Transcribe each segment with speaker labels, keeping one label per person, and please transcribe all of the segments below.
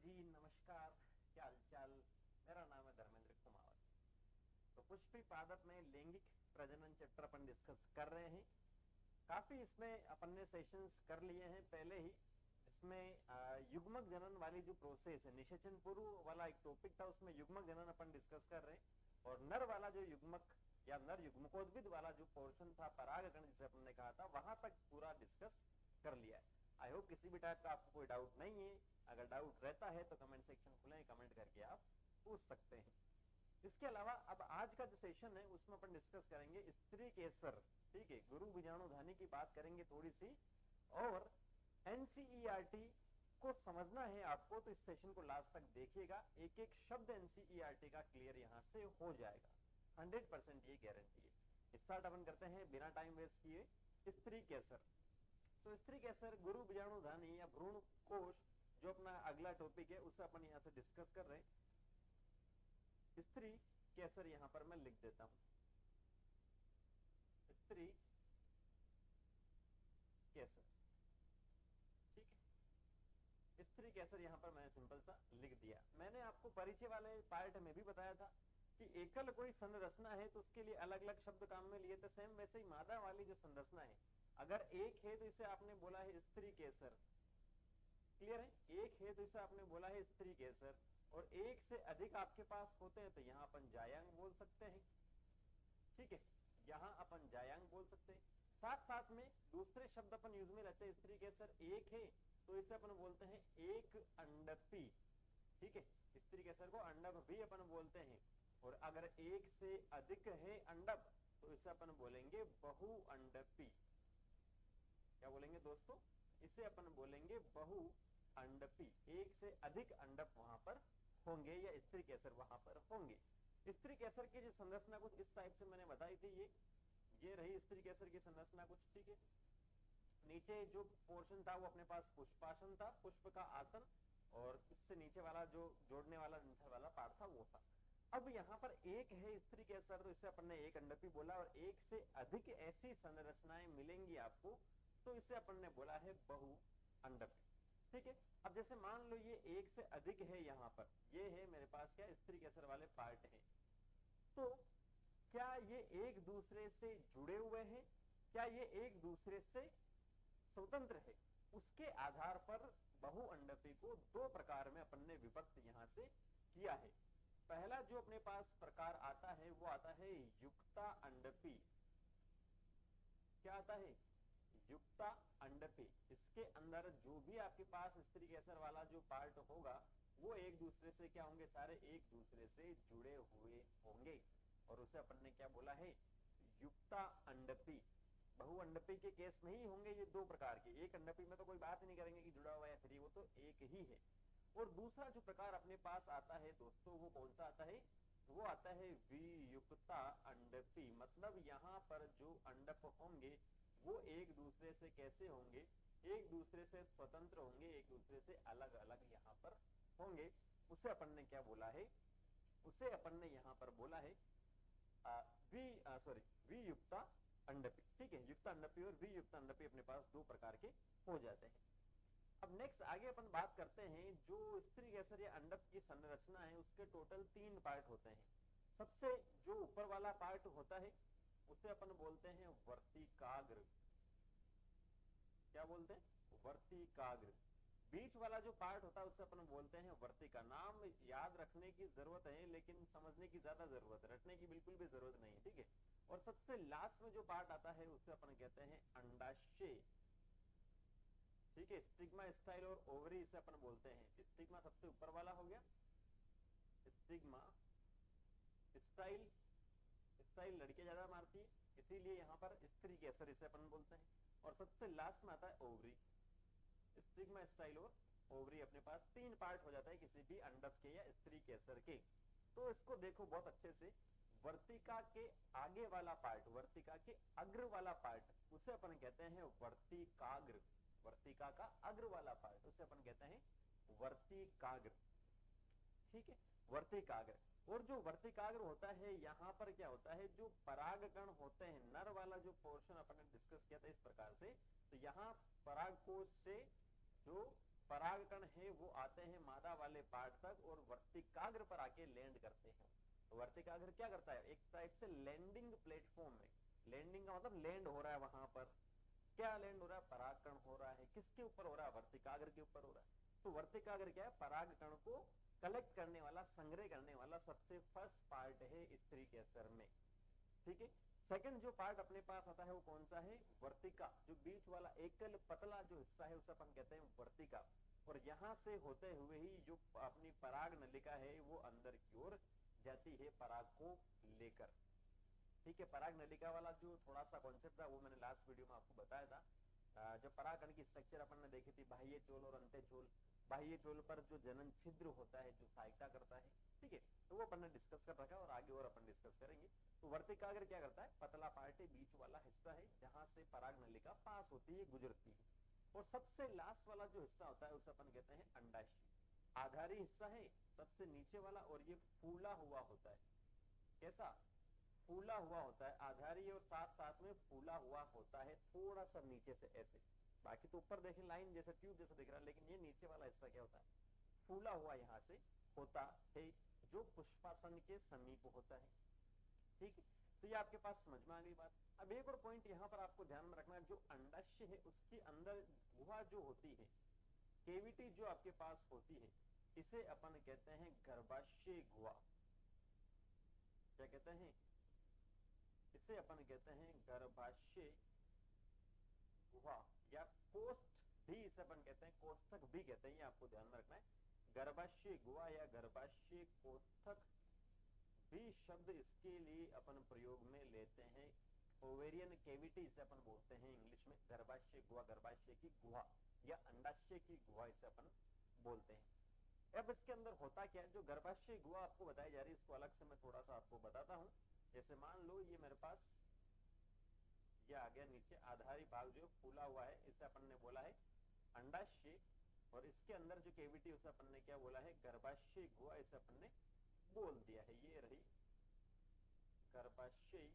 Speaker 1: जी नमस्कार, क्या हालचाल। मेरा नाम है धर्मेंद्र कुमार। तो पुष्पी पादप में लैंगिक प्रजनन चैप्टर अपन डिस्कस कर रहे हैं। काफी इसमें अपन ने सेशंस कर लिए हैं पहले ही, जिसमें युग्मक जनन वाली जो प्रोसेस है, निषेचन पूर्व वाला एक टॉपिक था, उसमें युग्मक जनन अपन डिस्कस कर रहे हैं। और नर वाला जो युग्मक या नर युग्मकोद्भिद वाला जो पोर्शन था, परागकण जिसे अपन ने कहा था, वहां तक पूरा डिस्कस कर लिया है। आई होप किसी भी टाइप का आपको कोई डाउट नहीं है। अगर डाउट रहता है तो कमेंट सेक्शन खुले, कमेंट करके आप पूछ सकते हैं। इसके अलावा अब आज का जो सेशन है उसमें अपन डिस्कस करेंगे स्त्री केसर, ठीक है, गुरु बीजाणु धानी की बात करेंगे थोड़ी सी। और एनसीईआरटी को समझना है आपको, तो इस सेशन को लास्ट तक देखिएगा। एक एक शब्द एनसीईआरटी का क्लियर यहां से हो जाएगा, 100% ये गारंटी है। स्टार्ट अपन करते हैं बिना टाइम वेस्ट किए। स्त्री केसर। सो स्त्री केसर गुरु बीजाणु धानी या भ्रूण कोश जो अपना अगला टॉपिक है, उसे अपन यहां से डिस्कस कर रहे हैं। स्त्री केसर यहां पर मैं लिख देता हूं, स्त्री केसर, ठीक है। स्त्री केसर यहां पर मैंने सिंपल सा लिख दिया। मैंने आपको परिचय वाले पार्ट में भी बताया था कि एकल कोई संरचना है तो उसके लिए अलग अलग शब्द काम में लिए थे। सेम वैसे ही मादा वाली जो संरचना है, अगर एक है तो इसे आपने बोला है स्त्री केसर। क्लियर है? एक है तो इसे आपने बोला है स्त्री केसर, और एक से अधिक आपके पास होते हैं तो यहां अपन जायांग बोल सकते हैं, ठीक है। यहां अपन जायांग बोल सकते हैं। साथ साथ में दूसरे शब्द अपन यूज में रहते हैं। स्त्री केसर एक है तो इसे अपन बोलते हैं एक अंडपी, ठीक है। स्त्री केसर को अंडप भी अपन बोलते हैं। और अगर एक से अधिक है अंडप तो इसे अपन बोलेंगे बहु अंडपी। क्या बोलेंगे दोस्तों? इसे अपन बोलेंगे बहु अंडपी। एक से अधिक अंडप वहां पर होंगे या स्त्री केसर वहां पर होंगे। स्त्री केसर की जो संरचना कुछ इस टाइप से मैंने बताई थी, ये रही स्त्री केसर की संरचना कुछ, ठीक है। नीचे जो पोर्शन था वो अपने पास पुष्पासन था, पुष्प का आसन, और इससे नीचे वाला जो जोड़ने वाला डंठल वाला पार्ट था वो था। अब यहाँ पर एक है स्त्री केसर तो इसे अपन ने एक अंडपी बोला, और एक से अधिक ऐसी संरचनाएं मिलेंगी आपको तो इसे अपन ने बोला है बहु अंडपी, ठीक है। अब जैसे मान लो ये एक से अधिक है, यहाँ पर ये है मेरे पास क्या स्त्री केसर वाले पार्ट है, तो क्या ये एक दूसरे से जुड़े हुए हैं, क्या ये एक दूसरे से स्वतंत्र है? उसके आधार पर बहु अंडपी को दो प्रकार में अपन ने विभक्त यहां से किया है। पहला जो अपने पास प्रकार आता है वो आता है युक्ता अंडपी। क्या आता है? युक्ता अंडपी। इसके अंदर जो भी आपके पास स्त्री केसर वाला जो पार्ट होगा वो एक दूसरे से क्या होंगे, सारे एक दूसरे से जुड़े हुए होंगे, और उसे अपन ने क्या बोला है? युक्ता अंडपी। बहु अंडपी के केस में ही होंगे ये दो प्रकार के। एक अंडपी में तो कोई बात ही नहीं करेंगे कि जुड़ा हुआ या फ्री, वो तो एक ही है। और दूसरा जो प्रकार अपने पास आता है दोस्तों, वो कौन सा आता है? वो आता है वियुक्ता अंडपी। मतलब यहाँ पर जो अंडप होंगे वो एक दूसरे से कैसे होंगे? एक दूसरे से स्वतंत्र होंगे, एक दूसरे से अलग अलग यहाँ पर होंगे। उसे अपन ने क्या बोला है? उसे अपन ने यहाँ पर बोला है वियुक्ता अंडपी, ठीक है। युक्त अंडपी और वियुक्त अंडपी अपने पास दो प्रकार के हो जाते हैं। अब नेक्स्ट आगे अपन बात करते हैं, जो स्त्री केसर या अंडप की संरचना है उसके टोटल 3 पार्ट होते हैं। सबसे जो ऊपर वाला पार्ट होता है उसे अपन बोलते हैं वर्तिकाग्र। क्या बोलते हैं? वर्तिकाग्र। बीच वाला जो पार्ट होता है उससे अपन बोलते हैं वर्तिका। नाम याद रखने की जरूरत है लेकिन समझने की ज्यादा जरूरत है, रटने की बिल्कुल भी जरूरत नहीं है, ठीक है। और सबसे लास्ट में जो पार्ट आता है उसे अपन कहते हैं अंडाशय, ठीक है। स्टिग्मा, स्टाइल और ओवरी इसे अपन बोलते हैं। स्टिग्मा सबसे ऊपर वाला हो गया, स्टिग्मा। स्टाइल, स्टाइल लड़कियां ज्यादा मारती है इसीलिए यहाँ पर स्त्री केसर इसे अपन बोलते हैं। और सबसे लास्ट में आता है ओवरी। स्टिग्मा, स्टाइल और ओवरी अपने पास 3 पार्ट हो जाता है किसी भी अंडप के या स्त्री केसर के। तो इसको देखो बहुत अच्छे से। वर्तिका के आगे वाला पार्ट, वर्तिका के अग्र वाला पार्ट, उसे अपन कहते हैं वर्तिकाग्र। वर्तिका का अग्र वाला पार्ट उसे अपन कहते हैं वर्तिकाग्र, ठीक है। वर्तिकाग्र। और जो वर्तिकाग्र होता है यहां पर क्या होता है, जो परागकण होते हैं, नर वाला जो पोर्शन अपन ने डिस्कस किया था इस प्रकार से, तो यहां परागकोश से जो परागकण है वो आते हैं मादा वाले पार्ट तक और वर्तिकाग्र पर आके लैंड करते हैं। तो वर्तिकाग्र क्या करता है, एक टाइप से लैंडिंग प्लेटफॉर्म में, लैंडिंग का मतलब लैंड हो रहा है वहां पर, क्या लैंड हो रहा है, परागकण हो रहा है, किसके ऊपर हो रहा है, वर्तिकाग्र के ऊपर हो रहा है। तो वर्तिकाग्र क्या है, परागकण को कलेक्ट करने वाला, संग्रह करने वाला सबसे फर्स्ट पार्ट है स्त्री केसर में। ठीक है, सेकंड जो पार्ट अपने पास आता है वो कौन सा है, वर्तिका, जो बीच वाला एकल पतला जो हिस्सा है उसे अपन कहते हैं वर्तिका। और यहां से होते हुए ही जो अपनी पराग नलिका है वो अंदर की ओर जाती है पराग को लेकर। ठीक है, पराग नलिका वाला जो थोड़ा सा कॉन्सेप्ट था वो मैंने लास्ट वीडियो में आपको बताया था। जब परागकण की स्ट्रक्चर अपन ने देखी थी, बाह्य चोल और अंत्य चोल, बाह्य चोल पर जो जनन छिद्र होता है जो सहायता करता है, ठीक है, तो वो अपन ने डिस्कस कर रखा है और आगे और अपन डिस्कस करेंगे। तो वर्तिकाग्र क्या करता है, पतला पार्ट है, बीच वाला हिस्सा है जहां से पराग नलिका पास होती है, गुजरती है। और सबसे लास्ट वाला जो हिस्सा होता है उसे अपन कहते हैं अंडाशय। आधारी हिस्सा है सबसे नीचे वाला और ये फूला हुआ होता है, कैसा, फूला हुआ होता है, आधारी और साथ साथ में फूला हुआ होता है, थोड़ा सा नीचे से ऐसे। बाकी तो ऊपर देखें लाइन जैसे ट्यूब जैसा दिख रहा है, लेकिन ये नीचे वाला हिस्सा क्या होता है, फूला हुआ यहाँ से होता है, जो पुष्पासन के समीप होता है। ठीक है, तो ये आपके पास समझ में आ गई बात। अब एक और पॉइंट यहाँ पर आपको ध्यान में रखना है, जो अंडाशय है उसके अंदर गुहा जो होती है, केविटी जो आपके पास होती है, इसे अपन कहते हैं गर्भाशय गुहा। क्या कहते हैं, इसे अपन कहते हैं गर्भाशय गुहा या कोष्ठ भी इसे अपन कहते हैं, कोष्ठक भी कहते हैं, ये आपको ध्यान में रखना है। गर्भाशय गुहा या गर्भाशय कोष्ठक भी शब्द इसके लिए अपन प्रयोग में लेते हैं। ओवेरियन कैविटी इसे अपन बोलते हैं इंग्लिश में, गर्भाशय गुहा, गर्भाशय की गुहा या अंडाशय की गुहा इसे अपन बोलते हैं। अब इसके अंदर होता क्या है, जो गर्भाशय गुहा आपको बताई जा रही है इसको अलग से मैं थोड़ा सा आपको बताता हूं। जैसे मान लो ये मेरे पास ये आ गया नीचे, आधारी भाग जो फूला हुआ है इसे अपन ने बोला है अंडाशय, और इसके अंदर जो केविटी उसे अपन ने क्या बोला है, गर्भाशय गुहा इसे अपन ने बोल दिया है। ये रही गर्भाशय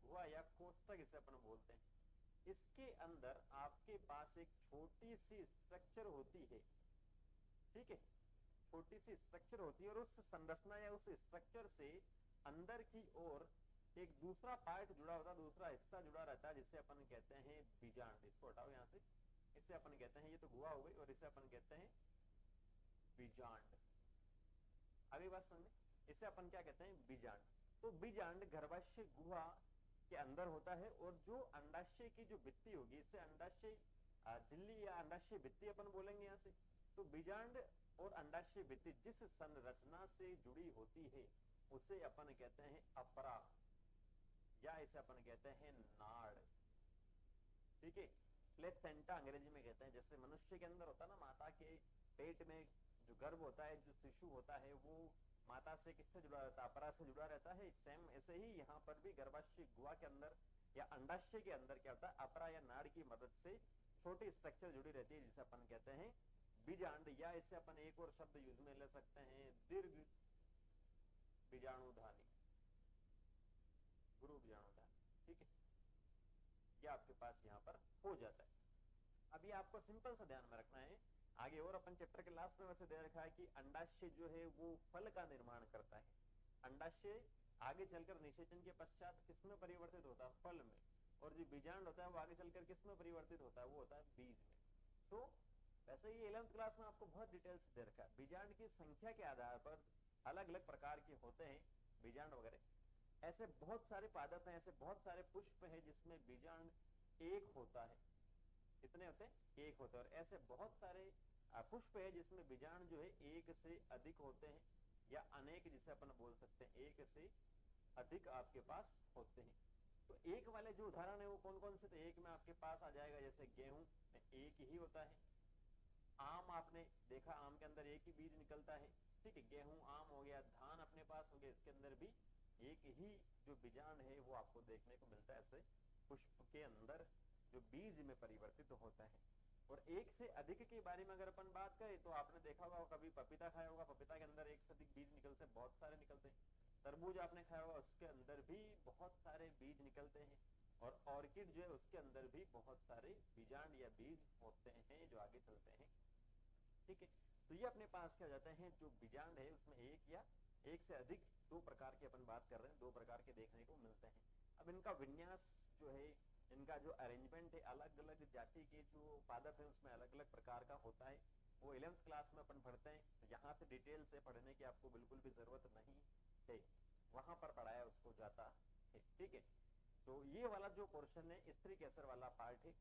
Speaker 1: गुहा या कोष्ठक इसे अपन बोलते हैं। इसके अंदर आपके पास एक छोटी सी स्ट्रक्चर होती है, ठीक है, छोटी सी स्ट्रक्चर होती है और उस संरचना या उस स्ट्रक्चर से अंदर की ओर एक दूसरा पार्ट जुड़ा होता है, दूसरा हिस्सा जुड़ा रहता है जिसे अपन कहते हैं बीजांड। इसको हटाओ यहाँ से, इसे अपन कहते हैं, ये तो गुहा हो गई, और इसे अपन कहते हैं बीजांड। अभी बात समझ, इसे अपन क्या कहते हैं, बीजांड। तो बीजांड गर्भाशय गुहा के अंदर होता है, और जो अंडाशय की जो भित्ति होगी इसे अंडाशय झिल्ली या अंडाशय भित्ति अपन बोलेंगे यहाँ से। तो बीजांड और अंडाशय भित्ति जिस संरचना से जुड़ी होती है उसे अपन कहते हैं अपरा, या इसे अपन कहते हैं नाड़। ठीक है, प्लेसेंटा अंग्रेजी में कहते हैं। जैसे मनुष्य के अंदर होता है ना, माता के पेट में जो गर्भ होता है, जो शिशु होता है, वो माता से किससे जुड़ा रहता है, अपरा से जुड़ा रहता है। सेम ऐसे ही यहाँ पर भी गर्भाशय गुहा के अंदर या अंडाशय के अंदर क्या होता है, अपरा या नाड़ की मदद से छोटी स्ट्रक्चर जुड़ी रहती है जिसे अपन कहते हैं बीजांड, या इसे अपन एक और शब्द यूज में ले सकते हैं दीर्घ बीजाणुधानी, गुरु बीजाणुधानी। ठीक है, यह आपके पास यहाँ पर हो जाता है। अभी आपको सिंपल सा ध्यान में रखना है, आगे और अपन चैप्टर के लास्ट में वैसे दे रखा है कि अंडाशय जो है वो फल का निर्माण करता है। अंडाशय आगे चलकर निषेचन के पश्चात किसमें परिवर्तित होता है, फल में, और जो बीजांड होता है वो आगे चलकर किसमें परिवर्तित होता है, वो होता है बीज में। सो वैसे ही 11th क्लास में आपको बहुत डिटेल से दे रखा है, बीजांड की संख्या के आधार पर अलग अलग प्रकार के होते हैं बीजांड वगैरह। ऐसे बहुत सारे पादप हैं, ऐसे बहुत सारे पुष्प हैं जिसमें बीजांड एक होता है। कितने होते हैं, एक होता है। और ऐसे बहुत सारे पुष्प है जिसमें बीजांड जो है एक से अधिक होते हैं, या अनेक जिसे अपन बोल सकते हैं, एक से अधिक आपके पास होते हैं। तो एक वाले जो उदाहरण है वो कौन कौन से, तो एक में आपके पास आ जाएगा जैसे गेहूं में एक ही होता है, आम आपने देखा आम के अंदर एक ही बीज निकलता है, ठीक है, गेहूं आम हो गया, धान अपने पास हो गया, इसके अंदर भी एक ही जो बीजांड है वो आपको देखने को मिलता है। ऐसे पुष्प के अंदर जो बीज में परिवर्तित होता है। और एक से अधिक के बारे में अगर अपन बात करें तो आपने देखा होगा, कभी पपीता खाया होगा, पपीता के अंदर एक से अधिक बीज निकलते हैं, बहुत सारे निकलते हैं। तरबूज आपने खाया होगा, उसके अंदर भी बहुत सारे बीज निकलते हैं। और ऑर्किड जो है उसके अंदर भी बहुत सारे बीजांड या बीज होते हैं जो आगे चलते हैं ठीक है। तो ये अपने पास क्या हो जाते हैं, जो बीजांड है उसमें एक या एक से अधिक, दो प्रकार की अपन बात कर रहे हैं, दो प्रकार के देखने को मिलते हैं। अब इनका विन्यास जो है, इनका जो अरेंजमेंट है, अलग अलग जाति के जो पादप है उसमें अलग अलग प्रकार का होता है। वो 11th क्लास में अपन पढ़ते हैं, तो यहाँ से डिटेल से पढ़ने की आपको बिल्कुल भी जरूरत नहीं है, वहां पर पढ़ाया उसको जाता है। ठीक है। तो ये वाला जो पोर्शन है स्त्री कैसर वाला पार्ट है,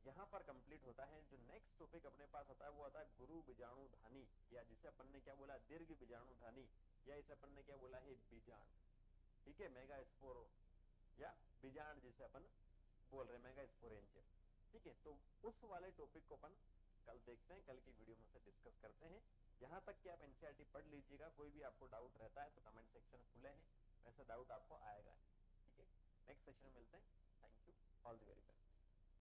Speaker 1: यहाँ पर कंप्लीट होता है। जो नेक्स्ट टॉपिक अपने पास आता है वो आता है गुरु बीजाणुधानी, या जिसे अपन ने क्या बोला, दीर्घ बीजाणुधानी, या इसे अपन ने क्या बोला है, बीजांड। ठीक है, मेगा स्पोर या बीजांड जिसे अपन बोल रहे हैं, मेगा स्पोरेंजियम। ठीक है। तो उस वाले टॉपिक को अपन कल देखते हैं, कल की वीडियो में से डिस्कस करते हैं। यहाँ तक कि आप एनसीईआरटी पढ़ लीजिएगा, कोई भी आपको डाउट रहता है तो कमेंट सेक्शन खुले हैं, वैसे डाउट आपको आएगा।